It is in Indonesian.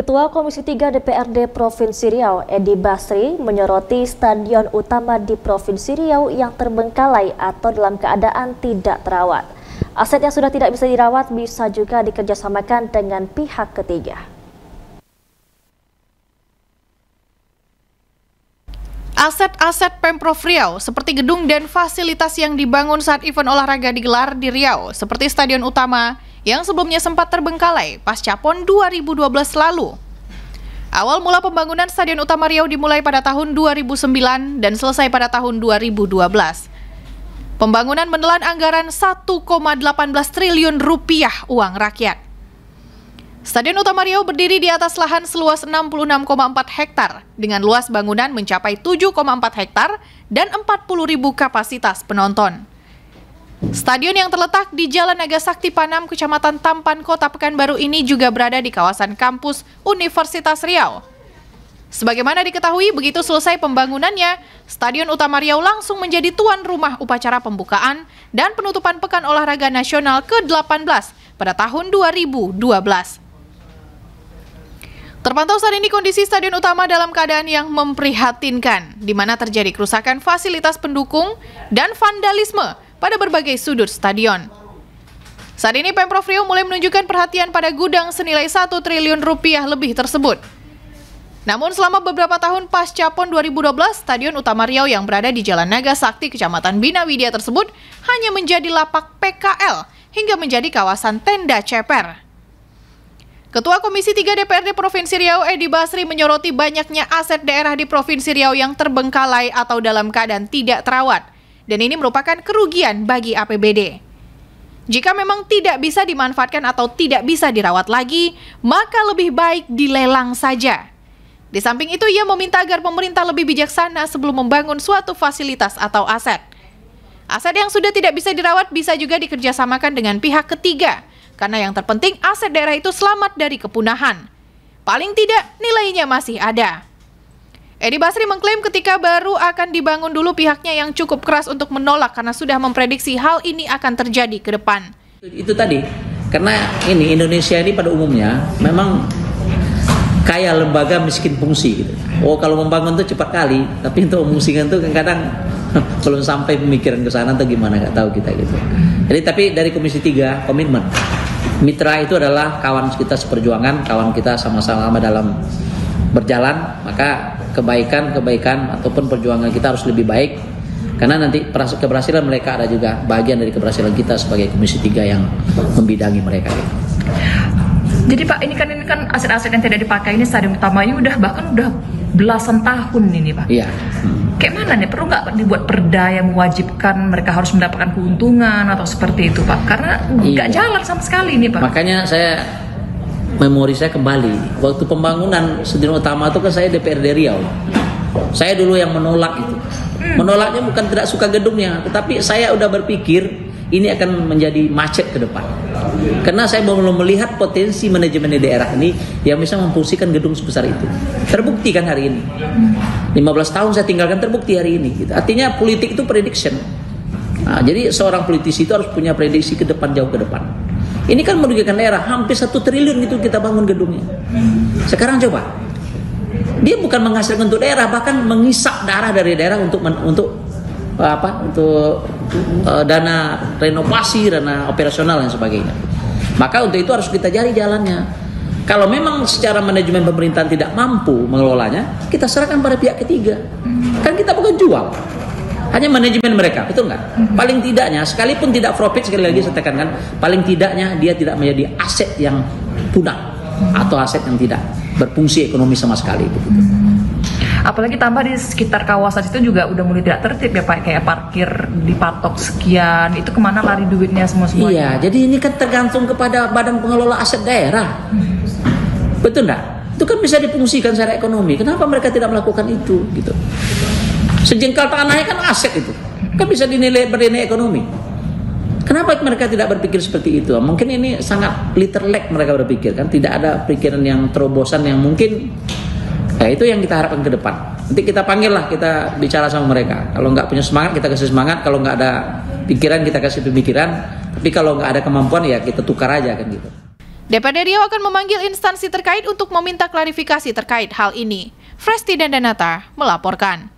Ketua Komisi 3 DPRD Provinsi Riau, Edi Basri, menyoroti stadion utama di Provinsi Riau yang terbengkalai atau dalam keadaan tidak terawat. Aset yang sudah tidak bisa dirawat bisa juga dikerjasamakan dengan pihak ketiga. Aset-aset Pemprov Riau seperti gedung dan fasilitas yang dibangun saat event olahraga digelar di Riau, seperti stadion utama yang sebelumnya sempat terbengkalai pasca PON 2012 lalu. Awal mula pembangunan Stadion Utama Riau dimulai pada tahun 2009 dan selesai pada tahun 2012. Pembangunan menelan anggaran 1,18 triliun rupiah uang rakyat. Stadion Utama Riau berdiri di atas lahan seluas 66,4 hektar dengan luas bangunan mencapai 7,4 hektar dan 40.000 kapasitas penonton. Stadion yang terletak di Jalan Naga Sakti Panam, Kecamatan Tampan, Kota Pekanbaru ini juga berada di kawasan kampus Universitas Riau. Sebagaimana diketahui, begitu selesai pembangunannya, Stadion Utama Riau langsung menjadi tuan rumah upacara pembukaan dan penutupan Pekan Olahraga Nasional ke-18 pada tahun 2012. Terpantau saat ini kondisi Stadion Utama dalam keadaan yang memprihatinkan, di mana terjadi kerusakan fasilitas pendukung dan vandalisme pada berbagai sudut stadion. Saat ini Pemprov Riau mulai menunjukkan perhatian pada gudang senilai 1 triliun rupiah lebih tersebut. Namun selama beberapa tahun pasca PON 2012, Stadion Utama Riau yang berada di Jalan Naga Sakti, Kecamatan Bina Widya tersebut hanya menjadi lapak PKL hingga menjadi kawasan tenda ceper. Ketua Komisi 3 DPRD Provinsi Riau, Edi Basri, menyoroti banyaknya aset daerah di Provinsi Riau yang terbengkalai atau dalam keadaan tidak terawat. Dan ini merupakan kerugian bagi APBD. Jika memang tidak bisa dimanfaatkan atau tidak bisa dirawat lagi, maka lebih baik dilelang saja. Di samping itu, ia meminta agar pemerintah lebih bijaksana sebelum membangun suatu fasilitas atau aset. Aset yang sudah tidak bisa dirawat bisa juga dikerjasamakan dengan pihak ketiga, karena yang terpenting aset daerah itu selamat dari kepunahan. Paling tidak, nilainya masih ada. Edi Basri mengklaim ketika baru akan dibangun dulu pihaknya yang cukup keras untuk menolak karena sudah memprediksi hal ini akan terjadi ke depan. Itu tadi, karena ini Indonesia ini pada umumnya memang kaya lembaga miskin fungsi gitu. Oh, kalau membangun itu cepat kali, tapi untuk memfungsikan itu kadang belum sampai pemikiran ke sana atau gimana, nggak tahu kita gitu. Jadi tapi dari Komisi 3 komitmen. Mitra itu adalah kawan kita seperjuangan, kawan kita sama-sama dalam berjalan, maka kebaikan ataupun perjuangan kita harus lebih baik, karena nanti keberhasilan mereka ada juga bagian dari keberhasilan kita sebagai Komisi 3 yang membidangi mereka. Jadi Pak, ini kan aset-aset yang tidak dipakai ini Stadion Utamanya bahkan udah belasan tahun ini Pak. Iya. Kayak mana nih, perlu nggak dibuat perda yang mewajibkan mereka harus mendapatkan keuntungan atau seperti itu Pak? Karena nggak jalan sama sekali ini Pak. Makanya memori saya kembali, waktu pembangunan Stadion Utama itu kan saya DPRD Riau. Saya dulu yang menolak itu. Menolaknya bukan tidak suka gedungnya, tetapi saya udah berpikir ini akan menjadi macet ke depan. Karena saya belum melihat potensi manajemen di daerah ini yang bisa memfungsikan gedung sebesar itu. Terbukti kan hari ini. 15 tahun saya tinggalkan, terbukti hari ini. Gitu. Artinya politik itu prediction. Nah, jadi seorang politisi itu harus punya prediksi ke depan, jauh ke depan. Ini kan merugikan daerah, hampir 1 triliun itu kita bangun gedungnya. Sekarang coba, dia bukan menghasilkan untuk daerah, bahkan mengisap darah dari daerah untuk dana renovasi, dana operasional dan sebagainya. Maka untuk itu harus kita cari jalannya. Kalau memang secara manajemen pemerintahan tidak mampu mengelolanya, kita serahkan pada pihak ketiga. Kan kita bukan jual. Hanya manajemen mereka, betul nggak? Paling tidaknya, sekalipun tidak profit, sekali lagi saya tekankan, paling tidaknya dia tidak menjadi aset yang punah atau aset yang tidak berfungsi ekonomi sama sekali. Begitu. Apalagi tambah di sekitar kawasan itu juga udah mulai tidak tertib ya Pak, kayak parkir dipatok sekian, itu kemana lari duitnya semuanya? Iya, jadi ini kan tergantung kepada badan pengelola aset daerah. Betul nggak? Itu kan bisa difungsikan secara ekonomi. Kenapa mereka tidak melakukan itu? Gitu. Sejengkal tanahnya kan aset itu, kan bisa bernilai ekonomi. Kenapa mereka tidak berpikir seperti itu? Mungkin ini sangat literlek mereka berpikir, kan tidak ada pikiran yang terobosan yang mungkin. Ya, itu yang kita harapkan ke depan. Nanti kita panggil lah, kita bicara sama mereka. Kalau nggak punya semangat, kita kasih semangat. Kalau nggak ada pikiran, kita kasih pemikiran. Tapi kalau nggak ada kemampuan, ya kita tukar aja kan gitu. DPRD Riau akan memanggil instansi terkait untuk meminta klarifikasi terkait hal ini. Fresti dan Danata melaporkan.